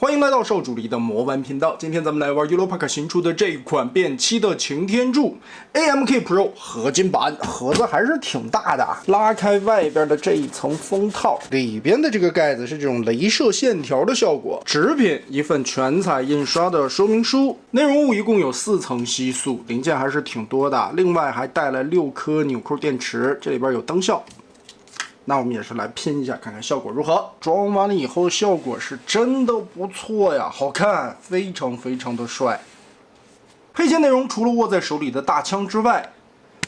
欢迎来到少主力的魔玩频道。今天咱们来玩 Europack 新出的这一款变漆的擎天柱 AMK Pro 合金版，盒子还是挺大的。拉开外边的这一层封套，里边的这个盖子是这种镭射线条的效果。纸品一份全彩印刷的说明书，内容物一共有4层吸塑，零件还是挺多的。另外还带了6颗纽扣电池，这里边有灯效。那我们也是来拼一下，看看效果如何。装完了以后，效果是真的不错呀，好看，非常的帅。配件内容除了握在手里的大枪之外，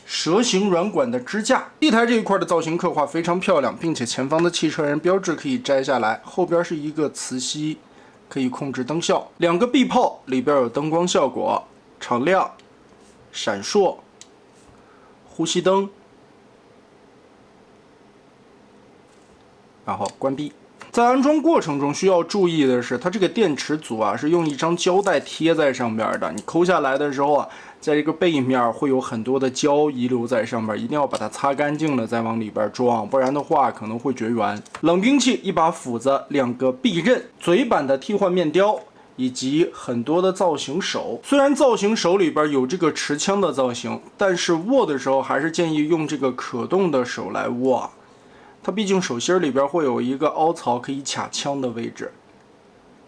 蛇形软管的支架，地台这一块的造型刻画非常漂亮，并且前方的汽车人标志可以摘下来，后边是一个磁吸，可以控制灯效。2个臂炮里边有灯光效果，常亮、闪烁、呼吸灯。然后关闭。在安装过程中需要注意的是，它这个电池组啊是用一张胶带贴在上边的，你抠下来的时候啊，在这个背面会有很多的胶遗留在上面，一定要把它擦干净了再往里边装，不然的话可能会绝缘。冷兵器一把斧子，2个避刃，嘴板的替换面雕。以及很多的造型手，虽然造型手里边有这个持枪的造型，但是握的时候还是建议用这个可动的手来握。它毕竟手心里边会有一个凹槽可以卡枪的位置，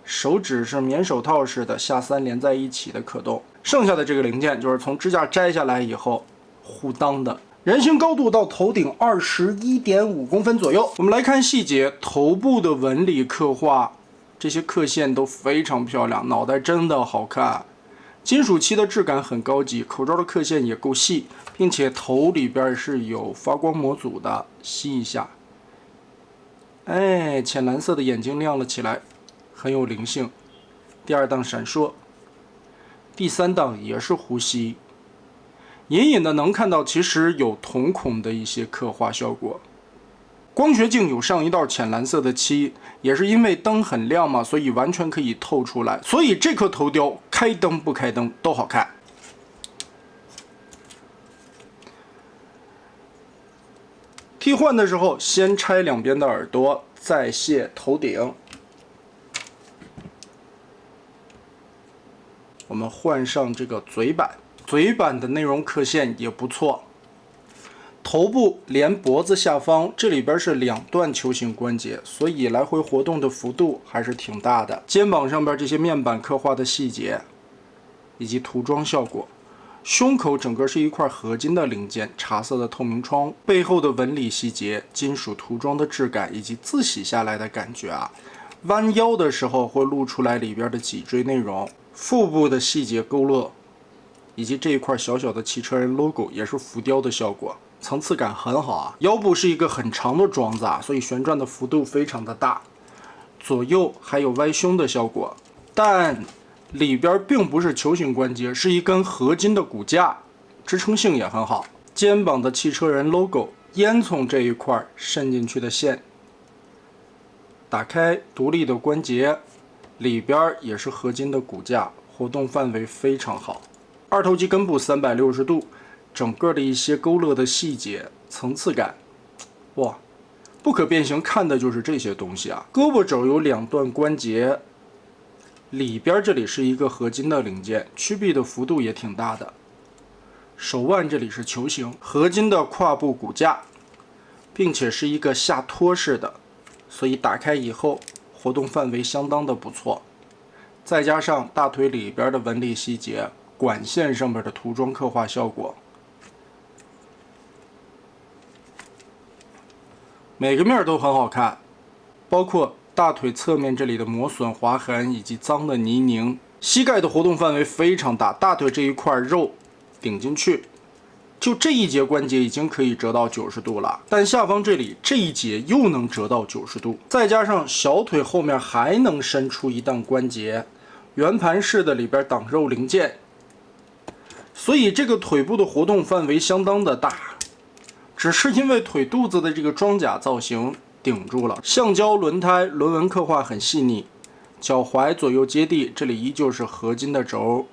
手指是棉手套似的下3连在一起的可动。剩下的这个零件就是从支架摘下来以后互当的。人形高度到头顶21.5公分左右。我们来看细节，头部的纹理刻画，这些刻线都非常漂亮，脑袋真的好看。金属漆的质感很高级，口罩的刻线也够细，并且头里边是有发光模组的，吸一下。哎，浅蓝色的眼睛亮了起来，很有灵性。第2档闪烁，第3档也是呼吸，隐隐的能看到其实有瞳孔的一些刻画效果。光学镜有上一道浅蓝色的漆，也是因为灯很亮嘛，所以完全可以透出来。所以这颗头雕开灯不开灯都好看。替换的时候，先拆2边的耳朵，再卸头顶。我们换上这个嘴板，嘴板的内容刻线也不错。头部连脖子下方，这里边是2段球形关节，所以来回活动的幅度还是挺大的。肩膀上边这些面板刻画的细节，以及涂装效果。胸口整个是一块合金的零件，茶色的透明窗，背后的纹理细节、金属涂装的质感以及自洗下来的感觉啊。弯腰的时候会露出来里边的脊椎内容，腹部的细节勾勒，以及这一块小小的汽车人 logo 也是浮雕的效果，层次感很好啊。腰部是一个很长的桩子啊，所以旋转的幅度非常的大，左右还有歪胸的效果，但里边并不是球形关节，是一根合金的骨架，支撑性也很好。肩膀的汽车人 logo， 烟囱这一块渗进去的线，打开独立的关节，里边也是合金的骨架，活动范围非常好。2头肌根部360度，整个的一些勾勒的细节、层次感，哇，不可变形，看的就是这些东西啊。胳膊肘有2段关节。里边这里是一个合金的零件，曲臂的幅度也挺大的。手腕这里是球形，合金的胯部骨架，并且是一个下托式的，所以打开以后活动范围相当的不错。再加上大腿里边的纹理细节，管线上面的涂装刻画效果，每个面都很好看，包括大腿侧面这里的磨损划痕以及脏的泥泞，膝盖的活动范围非常大，大腿这一块肉顶进去，就这一节关节已经可以折到90度了，但下方这里这一节又能折到90度，再加上小腿后面还能伸出一档关节，圆盘式的里边挡肉零件，所以这个腿部的活动范围相当的大，只是因为腿肚子的这个装甲造型顶住了。橡胶轮胎轮纹刻画很细腻，脚踝左右接地，这里依旧是合金的轴，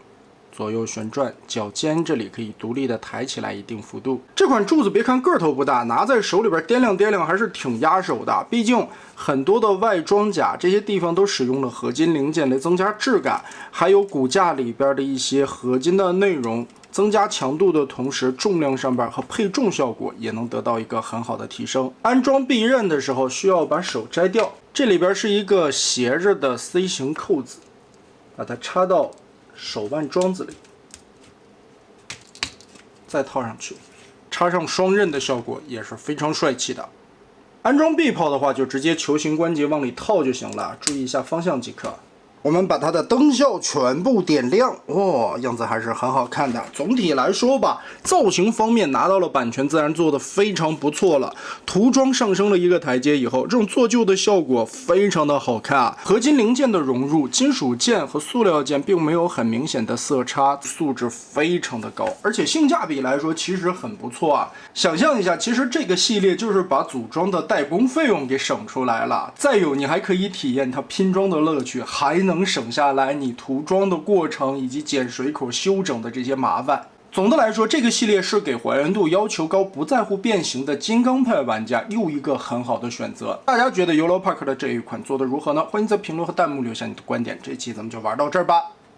左右旋转，脚尖这里可以独立的抬起来一定幅度。这款柱子别看个头不大，拿在手里边掂量掂量还是挺压手的。毕竟很多的外装甲这些地方都使用了合金零件来增加质感，还有骨架里边的一些合金的内容。增加强度的同时，重量上边和配重效果也能得到一个很好的提升。安装避刃的时候需要把手摘掉，这里边是一个斜着的 C 型扣子，把它插到手腕桩子里，再套上去，插上双刃的效果也是非常帅气的。安装臂炮的话，就直接球形关节往里套就行了，注意一下方向即可。我们把它的灯效全部点亮，样子还是很好看的。总体来说吧，造型方面拿到了版权，自然做的非常不错了。涂装上升了一个台阶以后，这种做旧的效果非常的好看啊。合金零件的融入，金属件和塑料件并没有很明显的色差，素质非常的高，而且性价比来说其实很不错啊。想象一下，其实这个系列就是把组装的代工费用给省出来了，再有你还可以体验它拼装的乐趣，还能省下来你涂装的过程以及剪水口修整的这些麻烦。总的来说，这个系列是给还原度要求高、不在乎变形的金刚派玩家又一个很好的选择。大家觉得 Yolo Park 的这一款做的如何呢？欢迎在评论和弹幕留下你的观点。这期咱们就玩到这儿吧。